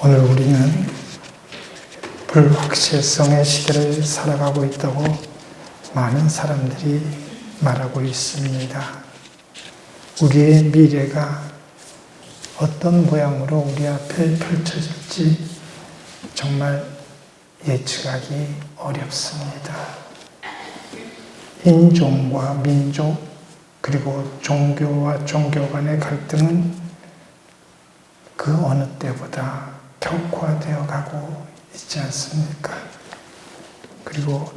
오늘 우리는 불확실성의 시대를 살아가고 있다고 많은 사람들이 말하고 있습니다. 우리의 미래가 어떤 모양으로 우리 앞에 펼쳐질지 정말 예측하기 어렵습니다. 인종과 민족 그리고 종교와 종교 간의 갈등은 그 어느 때보다 격화되어 가고 있지 않습니까? 그리고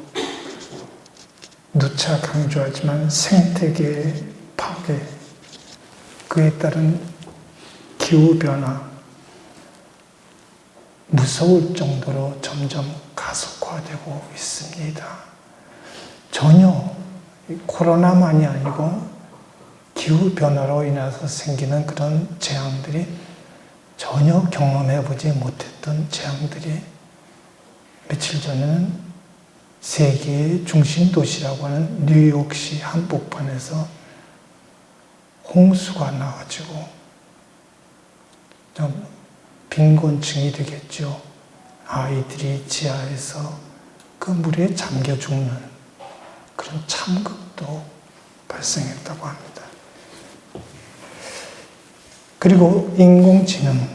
누차 강조하지만 생태계의 파괴, 그에 따른 기후변화, 무서울 정도로 점점 가속화되고 있습니다. 전혀 코로나만이 아니고 기후변화로 인해서 생기는 그런 재앙들이 전혀 경험해보지 못했던 재앙들이 며칠 전에는 세계의 중심 도시라고 하는 뉴욕시 한복판에서 홍수가 나가지고 좀 빈곤층이 되겠죠. 아이들이 지하에서 그 물에 잠겨 죽는 그런 참극도 발생했다고 합니다. 그리고 인공지능,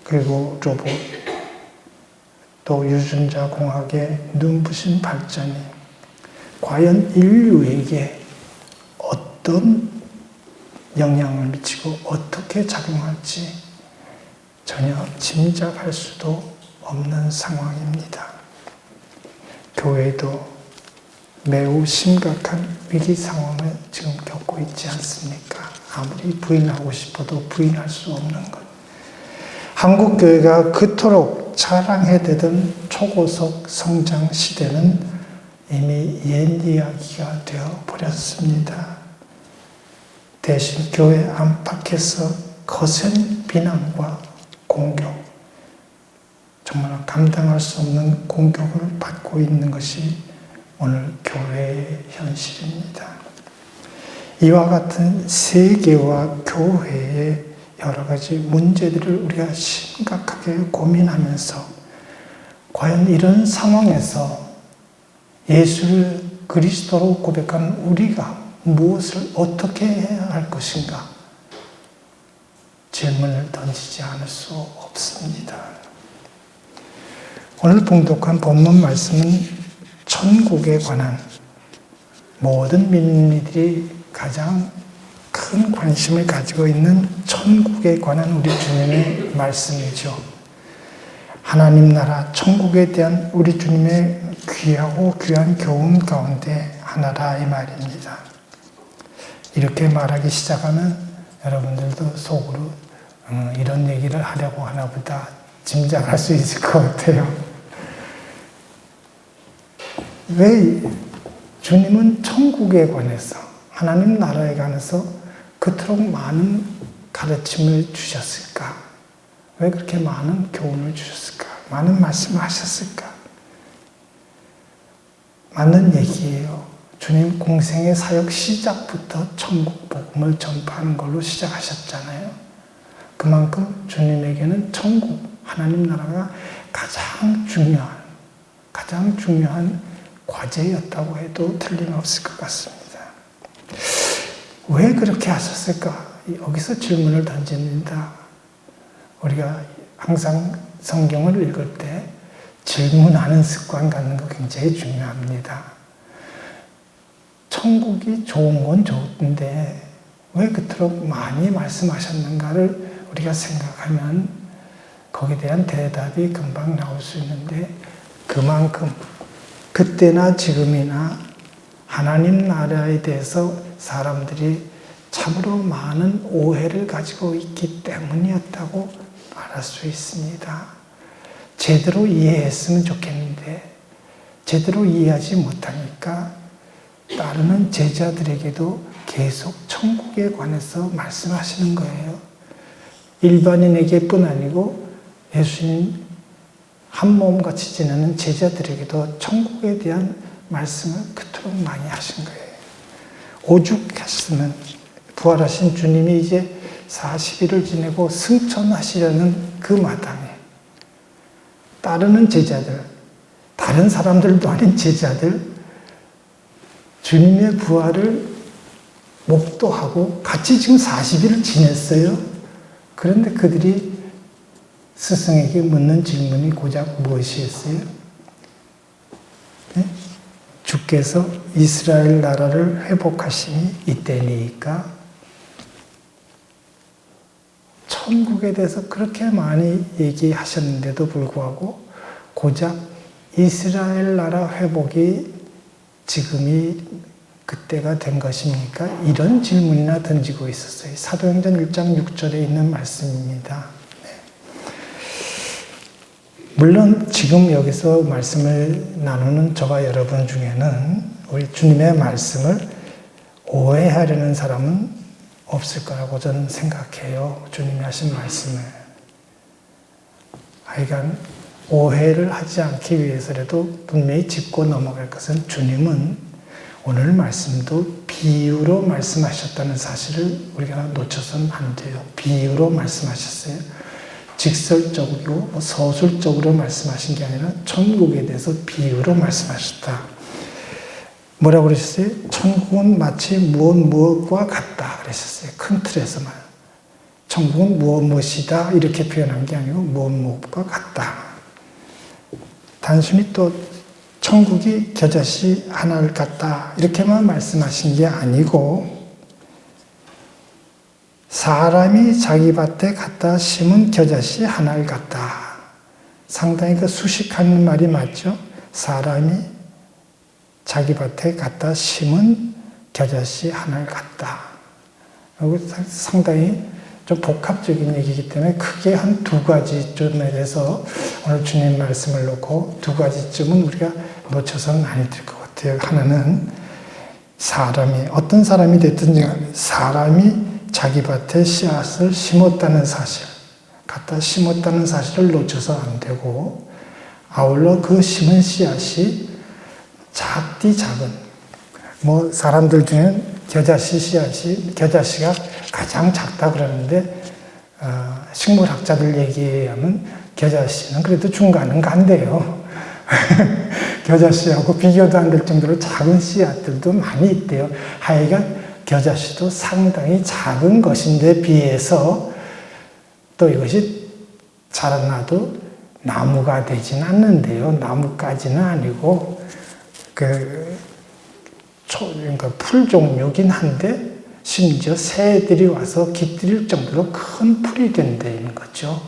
그리고 로봇, 또 유전자 공학의 눈부신 발전이 과연 인류에게 어떤 영향을 미치고 어떻게 작용할지 전혀 짐작할 수도 없는 상황입니다. 교회도 매우 심각한 위기 상황을 지금 겪고 있지 않습니까? 아무리 부인하고 싶어도 부인할 수 없는 것. 한국교회가 그토록 자랑해대던 초고속 성장 시대는 이미 옛 이야기가 되어버렸습니다. 대신 교회 안팎에서 거센 비난과 공격, 정말 감당할 수 없는 공격을 받고 있는 것이 오늘 교회의 현실입니다. 이와 같은 세계와 교회의 여러 가지 문제들을 우리가 심각하게 고민하면서 과연 이런 상황에서 예수를 그리스도로 고백한 우리가 무엇을 어떻게 해야 할 것인가 질문을 던지지 않을 수 없습니다. 오늘 봉독한 본문 말씀은 천국에 관한 모든 민들이 가장 큰 관심을 가지고 있는 천국에 관한 우리 주님의 말씀이죠. 하나님 나라 천국에 대한 우리 주님의 귀하고 귀한 교훈 가운데 하나라 이 말입니다. 이렇게 말하기 시작하면 여러분들도 속으로 이런 얘기를 하려고 하나 보다 짐작할 수 있을 것 같아요. 왜 주님은 천국에 관해서 하나님 나라에 관해서 그토록 많은 가르침을 주셨을까? 왜 그렇게 많은 교훈을 주셨을까? 많은 말씀을 하셨을까? 맞는 얘기예요. 주님 공생의 사역 시작부터 천국 복음을 전파하는 걸로 시작하셨잖아요. 그만큼 주님에게는 천국, 하나님 나라가 가장 중요한 과제였다고 해도 틀림없을 것 같습니다. 왜 그렇게 하셨을까? 여기서 질문을 던집니다. 우리가 항상 성경을 읽을 때 질문하는 습관 갖는 거 굉장히 중요합니다. 천국이 좋은 건 좋은데 왜 그토록 많이 말씀하셨는가를 우리가 생각하면 거기에 대한 대답이 금방 나올 수 있는데 그만큼 그때나 지금이나 하나님 나라에 대해서 사람들이 참으로 많은 오해를 가지고 있기 때문이었다고 말할 수 있습니다. 제대로 이해했으면 좋겠는데 제대로 이해하지 못하니까 따르는 제자들에게도 계속 천국에 관해서 말씀하시는 거예요. 일반인에게뿐 아니고 예수님 한 몸같이 지내는 제자들에게도 천국에 대한 말씀을 그토록 많이 하신 거예요. 오죽했으면 부활하신 주님이 이제 40일을 지내고 승천하시려는 그 마당에 따르는 제자들, 다른 사람들도 아닌 제자들, 주님의 부활을 목도하고 같이 지금 40일을 지냈어요. 그런데 그들이 스승에게 묻는 질문이 고작 무엇이었어요? 네? 주께서 이스라엘 나라를 회복하심이 이때니까? 천국에 대해서 그렇게 많이 얘기하셨는데도 불구하고 고작 이스라엘 나라 회복이 지금이 그때가 된 것입니까? 이런 질문이나 던지고 있었어요. 사도행전 1장 6절에 있는 말씀입니다. 네. 물론 지금 여기서 말씀을 나누는 저와 여러분 중에는 우리 주님의 말씀을 오해하려는 사람은 없을 거라고 저는 생각해요. 주님이 하신 말씀을. 하여간 오해를 하지 않기 위해서라도 분명히 짚고 넘어갈 것은 주님은 오늘 말씀도 비유로 말씀하셨다는 사실을 우리가 놓쳐서는 안 돼요. 비유로 말씀하셨어요. 직설적이고 서술적으로 말씀하신 게 아니라 천국에 대해서 비유로 말씀하셨다. 뭐라고 그러셨어요? 천국은 마치 무엇과 같다 그러셨어요. 큰 틀에서만. 천국은 무엇이다 이렇게 표현한 게 아니고 무엇과 같다. 단순히 또 천국이 겨자씨 하나를 같다 이렇게만 말씀하신 게 아니고 사람이 자기 밭에 갖다 심은 겨자씨 하나를 같다. 상당히 그 수식하는 말이 맞죠? 사람이 자기 밭에 갖다 심은 겨자씨 하나를 같다. 상당히 좀 복합적인 얘기이기 때문에 크게 한 두 가지쯤에 대해서 오늘 주님 말씀을 놓고 두 가지쯤은 우리가 놓쳐서는 아니 될 것 같아요. 하나는 사람이 어떤 사람이 됐든지 사람이 자기 밭에 씨앗을 심었다는 사실, 갖다 심었다는 사실을 놓쳐서 안 되고 아울러 그 심은 씨앗이 작디 작은 사람들 중에는 겨자씨가 가장 작다 그러는데 식물학자들 얘기에 하면 겨자씨는 그래도 중간은 간대요. 겨자씨하고 비교도 안 될 정도로 작은 씨앗들도 많이 있대요. 하여간 겨자씨도 상당히 작은 것인데 비해서 또 이것이 자라나도 나무가 되진 않는데요. 나무까지는 아니고 그러니까 풀 종류긴 한데 심지어 새들이 와서 깃들일 정도로 큰 풀이 된다는 거죠.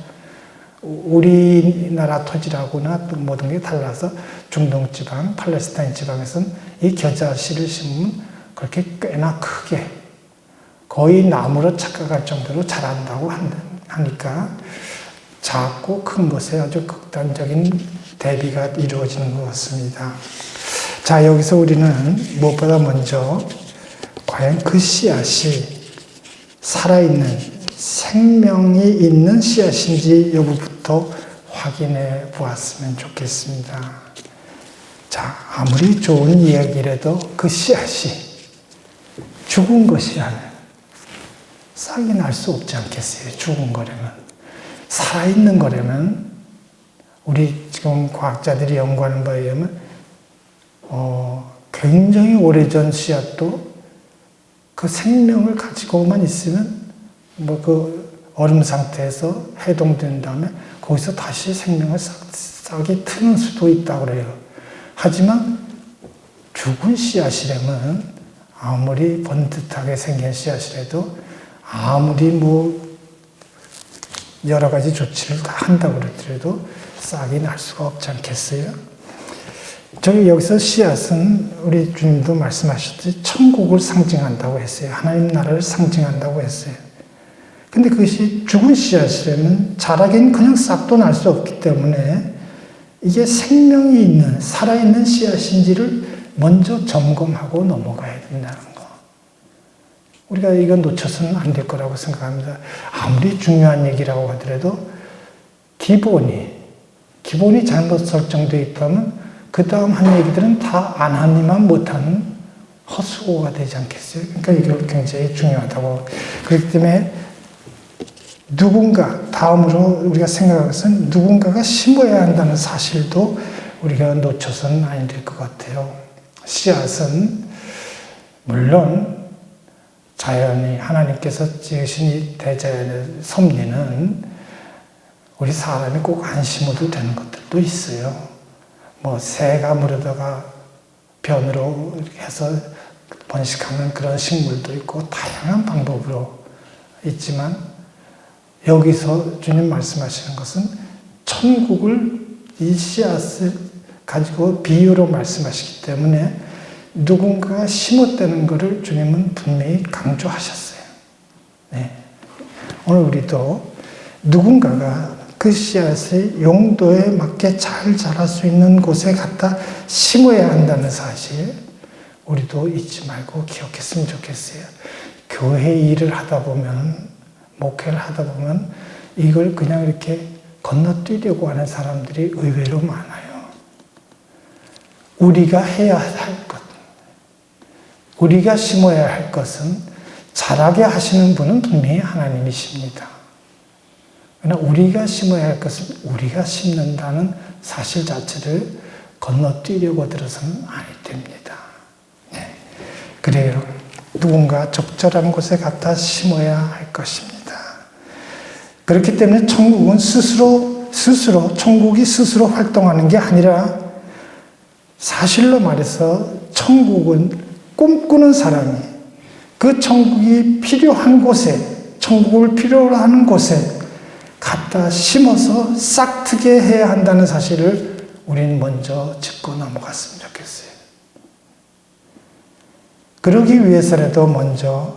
우리나라 토지라고나 또 모든 게 달라서 중동 지방, 팔레스타인 지방에서는 이 겨자씨를 심으면 그렇게 꽤나 크게 거의 나무로 착각할 정도로 자란다고 하니까 작고 큰 것에 아주 극단적인 대비가 이루어지는 것 같습니다. 자, 여기서 우리는 무엇보다 먼저 과연 그 씨앗이 살아있는 생명이 있는 씨앗인지 여부부터 확인해 보았으면 좋겠습니다. 자, 아무리 좋은 이야기라도 그 씨앗이 죽은 것이라면 싹이 날 수 없지 않겠어요? 죽은 거라면. 살아있는 거라면 우리 지금 과학자들이 연구하는 바에 의하면 굉장히 오래전 씨앗도 그 생명을 가지고만 있으면 그 얼음 상태에서 해동된 다음에 거기서 다시 생명을 싹이 트는 수도 있다고 그래요. 하지만 죽은 씨앗이라면 아무리 번듯하게 생긴 씨앗이라도 아무리 여러 가지 조치를 다 한다고 그러더라도 싹이 날 수가 없지 않겠어요? 저희 여기서 씨앗은 우리 주님도 말씀하셨듯이 천국을 상징한다고 했어요. 하나님 나라를 상징한다고 했어요. 근데 그것이 죽은 씨앗이라면 자라기는 그냥 싹도 날 수 없기 때문에 이게 생명이 있는, 살아있는 씨앗인지를 먼저 점검하고 넘어가야 된다는 거. 우리가 이건 놓쳐서는 안 될 거라고 생각합니다. 아무리 중요한 얘기라고 하더라도 기본이 잘못 설정되어 있다면 그 다음 한 얘기들은 다 안 하니만 못하는 헛수고가 되지 않겠어요? 그러니까 이게 굉장히 중요하다고. 그렇기 때문에 누군가, 다음으로 우리가 생각할 것은 누군가가 심어야 한다는 사실도 우리가 놓쳐서는 아니 될 것 같아요. 씨앗은 물론 자연이 하나님께서 지으신 이 대자연의 섭리는 우리 사람이 꼭 안 심어도 되는 것들도 있어요. 뭐 새가 물에다가 변으로 이렇게 해서 번식하는 그런 식물도 있고 다양한 방법으로 있지만 여기서 주님 말씀하시는 것은 천국을 이 씨앗을 가지고 비유로 말씀하시기 때문에 누군가가 심었다는 것을 주님은 분명히 강조하셨어요. 네. 오늘 우리도 누군가가 그 씨앗의 용도에 맞게 잘 자랄 수 있는 곳에 갖다 심어야 한다는 사실 우리도 잊지 말고 기억했으면 좋겠어요. 교회 일을 하다 보면, 목회를 하다 보면 이걸 그냥 이렇게 건너뛰려고 하는 사람들이 의외로 많아요. 우리가 해야 할 것, 우리가 심어야 할 것은 자라게 하시는 분은 분명히 하나님이십니다. 그러나 우리가 심어야 할 것은 우리가 심는다는 사실 자체를 건너뛰려고 들어서는 아니 됩니다. 네. 그래요. 누군가 적절한 곳에 갖다 심어야 할 것입니다. 그렇기 때문에 천국은 천국이 스스로 활동하는 게 아니라 사실로 말해서 천국은 꿈꾸는 사람이 그 천국이 필요한 곳에, 천국을 필요로 하는 곳에 갖다 심어서 싹트게 해야 한다는 사실을 우리는 먼저 짚고 넘어갔으면 좋겠어요. 그러기 위해서라도 먼저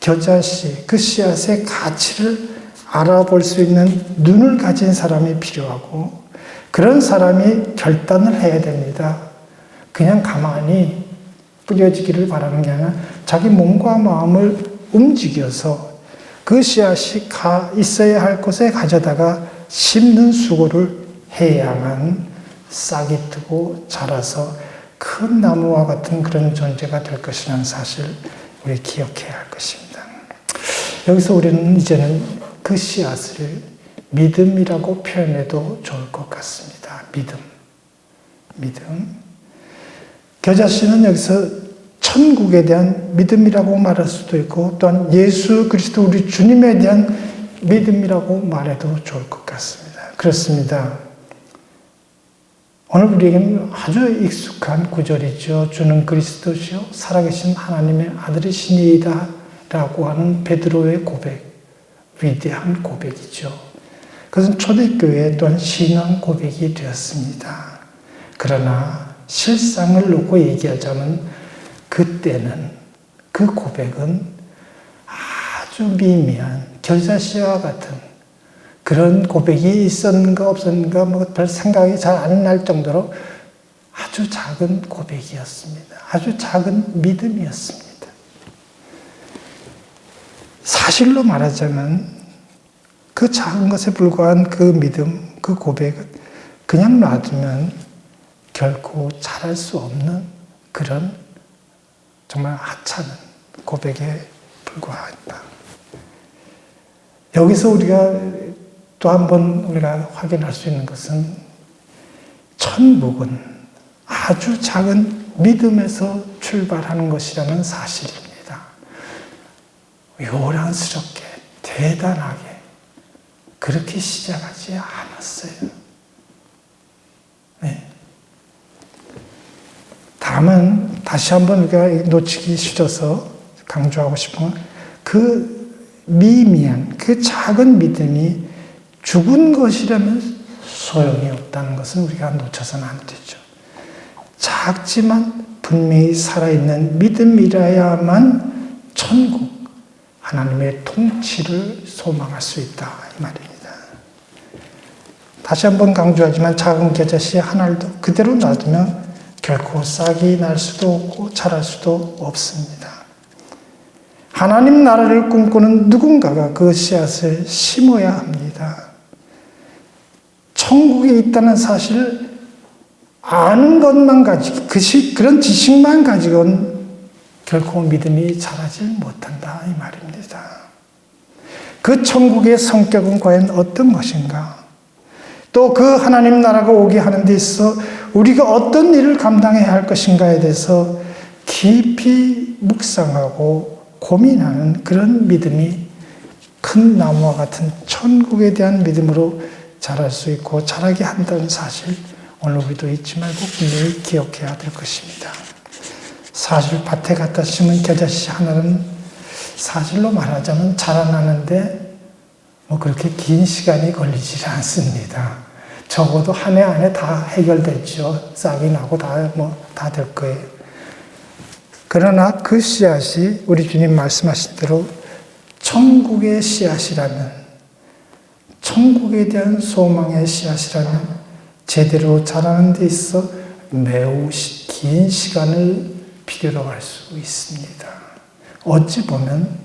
겨자씨, 그 씨앗의 가치를 알아볼 수 있는 눈을 가진 사람이 필요하고 그런 사람이 결단을 해야 됩니다. 그냥 가만히 뿌려지기를 바라는 게 아니라 자기 몸과 마음을 움직여서 그 씨앗이 있어야 할 곳에 가져다가 심는 수고를 해야만 싹이 트고 자라서 큰 나무와 같은 그런 존재가 될 것이라는 사실 우리 기억해야 할 것입니다. 여기서 우리는 이제는 그 씨앗을 믿음이라고 표현해도 좋을 것 같습니다. 믿음. 겨자씨는 여기서 천국에 대한 믿음이라고 말할 수도 있고 또한 예수 그리스도 우리 주님에 대한 믿음이라고 말해도 좋을 것 같습니다. 그렇습니다. 오늘 우리에게는 아주 익숙한 구절이죠. 주는 그리스도시요 살아계신 하나님의 아들이시니이다 라고 하는 베드로의 고백, 위대한 고백이죠. 그것은 초대교회 또한 신앙 고백이 되었습니다. 그러나 실상을 놓고 얘기하자면 그때는 그 고백은 아주 미미한 겨자씨와 같은 그런 고백이 있었는가 없었는가 별 생각이 잘 안 날 정도로 아주 작은 고백이었습니다. 아주 작은 믿음이었습니다. 사실로 말하자면 그 작은 것에 불과한 그 믿음, 그 고백은 그냥 놔두면 결코 잘할 수 없는 그런 정말 하찮은 고백에 불과하다. 여기서 우리가 또 한 번 우리가 확인할 수 있는 것은 천국은 아주 작은 믿음에서 출발하는 것이라는 사실입니다. 요란스럽게, 대단하게 그렇게 시작하지 않았어요. 네. 다만 다시 한번 우리가 놓치기 싫어서 강조하고 싶은 건 그 미미한 그 작은 믿음이 죽은 것이라면 소용이 없다는 것은 우리가 놓쳐서는 안 되죠. 작지만 분명히 살아있는 믿음이라야만 천국, 하나님의 통치를 소망할 수 있다 이 말입니다. 다시 한번 강조하지만 작은 겨자씨 한 알도 그대로 놔두면 결코 싹이 날 수도 없고 자랄 수도 없습니다. 하나님 나라를 꿈꾸는 누군가가 그 씨앗을 심어야 합니다. 천국에 있다는 사실을 아는 것만 가지고 그런 지식만 가지고는 결코 믿음이 자라지 못한다 이 말입니다. 그 천국의 성격은 과연 어떤 것인가? 또 그 하나님 나라가 오게 하는 데 있어 우리가 어떤 일을 감당해야 할 것인가에 대해서 깊이 묵상하고 고민하는 그런 믿음이 큰 나무와 같은 천국에 대한 믿음으로 자랄 수 있고 자라게 한다는 사실, 오늘 우리도 잊지 말고 분명히 기억해야 될 것입니다. 사실 밭에 갖다 심은 겨자씨 하나는 사실로 말하자면 자라나는데 그렇게 긴 시간이 걸리지 않습니다. 적어도 한 해 안에 다 해결되죠. 싹이 나고 다 될 거예요. 그러나 그 씨앗이 우리 주님 말씀하신 대로 천국의 씨앗이라면, 천국에 대한 소망의 씨앗이라면 제대로 자라는 데 있어 매우 긴 시간을 필요로 할 수 있습니다. 어찌 보면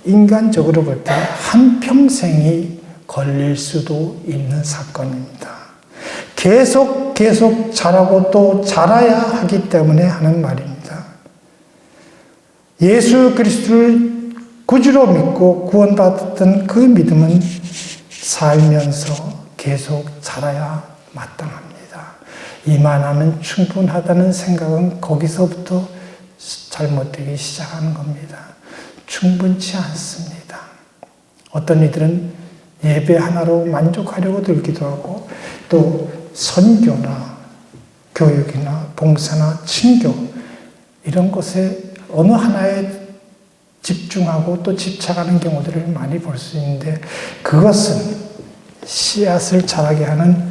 인간적으로 볼 때 한평생이 걸릴 수도 있는 사건입니다. 계속 자라고 또 자라야 하기 때문에 하는 말입니다. 예수 그리스도를 구주로 믿고 구원받았던 그 믿음은 살면서 계속 자라야 마땅합니다. 이만하면 충분하다는 생각은 거기서부터 잘못되기 시작하는 겁니다. 충분치 않습니다. 어떤 이들은 예배 하나로 만족하려고 들기도 하고 또 선교나 교육이나 봉사나 친교 이런 것에 어느 하나에 집중하고 또 집착하는 경우들을 많이 볼 수 있는데 그것은 씨앗을 자라게 하는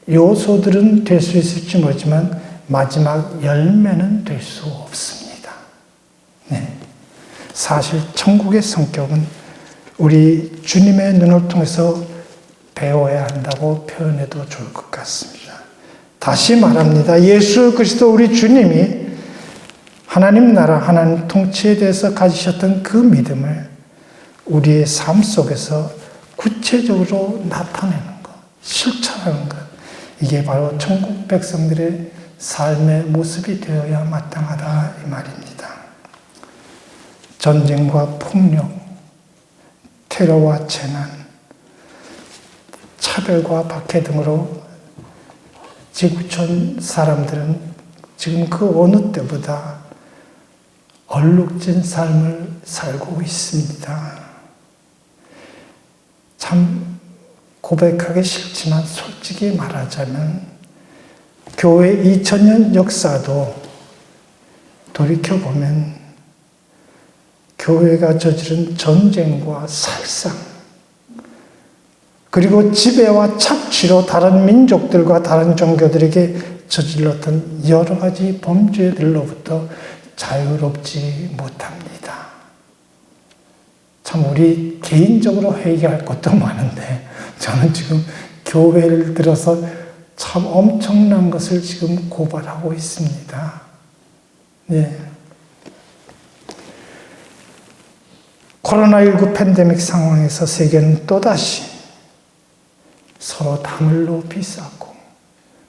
요소들은 될 수 있을지 모르지만 마지막 열매는 될 수 없습니다. 네. 사실 천국의 성격은 우리 주님의 눈을 통해서 배워야 한다고 표현해도 좋을 것 같습니다. 다시 말합니다. 예수 그리스도 우리 주님이 하나님 나라, 하나님 통치에 대해서 가지셨던 그 믿음을 우리의 삶 속에서 구체적으로 나타내는 것, 실천하는 것, 이게 바로 천국 백성들의 삶의 모습이 되어야 마땅하다 이 말입니다. 전쟁과 폭력, 테러와 재난, 차별과 박해 등으로 지구촌 사람들은 지금 그 어느 때보다 얼룩진 삶을 살고 있습니다. 참 고백하기 싫지만 솔직히 말하자면 교회 2000년 역사도 돌이켜보면 교회가 저지른 전쟁과 살상 그리고 지배와 착취로 다른 민족들과 다른 종교들에게 저질렀던 여러 가지 범죄들로부터 자유롭지 못합니다. 참 우리 개인적으로 회개할 것도 많은데 저는 지금 교회를 들어서 참 엄청난 것을 지금 고발하고 있습니다. 네. 코로나19 팬데믹 상황에서 세계는 또다시 서로 담을 높이 쌓고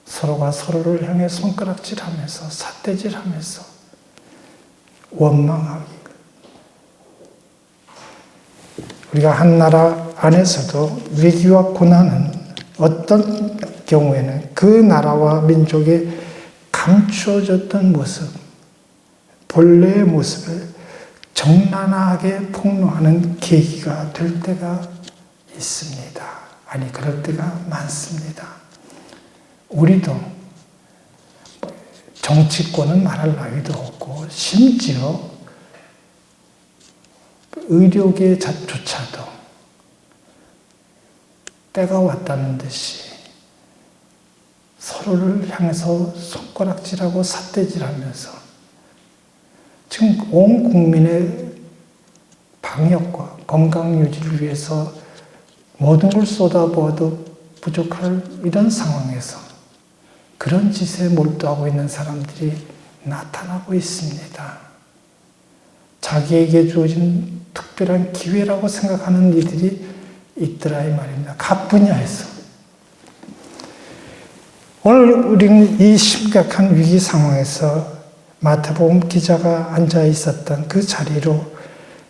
서로가 서로를 향해 손가락질하면서 삿대질하면서 원망하기. 우리가 한 나라 안에서도 위기와 고난은 어떤 경우에는 그 나라와 민족의 감추어졌던 모습, 본래의 모습을 적나라하게 폭로하는 계기가 될 때가 있습니다. 아니, 그럴 때가 많습니다. 우리도 정치권은 말할 나위도 없고 심지어 의료계조차도 때가 왔다는 듯이 서로를 향해서 손가락질하고 삿대질하면서 지금 온 국민의 방역과 건강 유지를 위해서 모든 걸 쏟아부어도 부족할 이런 상황에서 그런 짓에 몰두하고 있는 사람들이 나타나고 있습니다. 자기에게 주어진 특별한 기회라고 생각하는 이들이 있더라 이 말입니다. 각 분야에서. 오늘 우리는 이 심각한 위기 상황에서 마태복음 기자가 앉아 있었던 그 자리로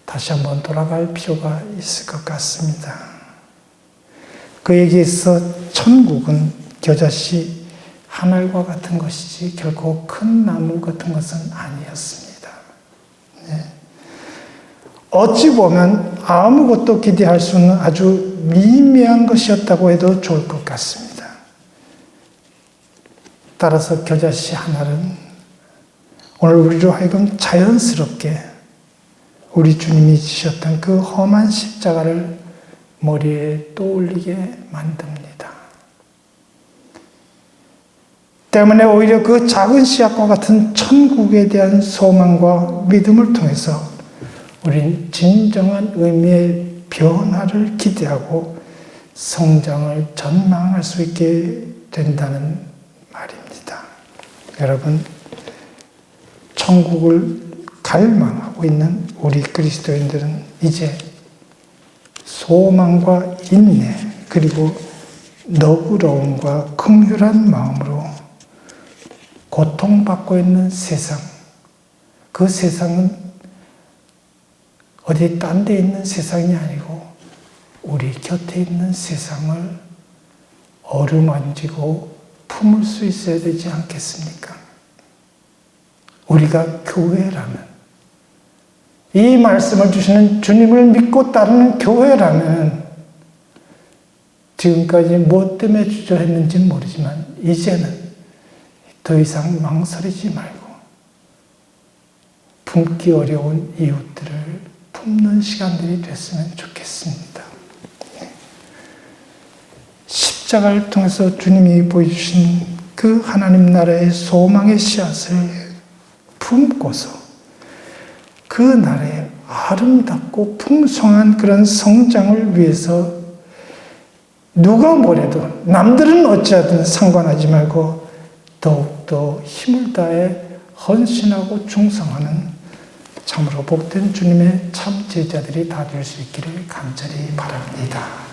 다시 한번 돌아갈 필요가 있을 것 같습니다. 그에게서 천국은 겨자씨 한 알과 같은 것이지 결코 큰 나무 같은 것은 아니었습니다. 네. 어찌 보면 아무것도 기대할 수 없는 아주 미미한 것이었다고 해도 좋을 것 같습니다. 따라서 겨자씨 한 알은 오늘 우리로 하여금 자연스럽게 우리 주님이 지셨던 그 험한 십자가를 머리에 떠올리게 만듭니다. 때문에 오히려 그 작은 씨앗과 같은 천국에 대한 소망과 믿음을 통해서 우린 진정한 의미의 변화를 기대하고 성장을 전망할 수 있게 된다는 말입니다. 여러분, 천국을 갈망하고 있는 우리 그리스도인들은 이제 소망과 인내 그리고 너그러움과 긍휼한 마음으로 고통받고 있는 세상, 그 세상은 어디 딴 데 있는 세상이 아니고 우리 곁에 있는 세상을 어루만지고 품을 수 있어야 되지 않겠습니까? 우리가 교회라면, 이 말씀을 주시는 주님을 믿고 따르는 교회라면, 지금까지 무엇 때문에 주저했는지는 모르지만 이제는 더 이상 망설이지 말고 품기 어려운 이웃들을 품는 시간들이 됐으면 좋겠습니다. 십자가를 통해서 주님이 보여주신 그 하나님 나라의 소망의 씨앗을 품고서 그 나라의 아름답고 풍성한 그런 성장을 위해서 누가 뭐래도 남들은 어찌하든 상관하지 말고 더욱더 힘을 다해 헌신하고 충성하는 참으로 복된 주님의 참 제자들이 다 될 수 있기를 간절히 바랍니다.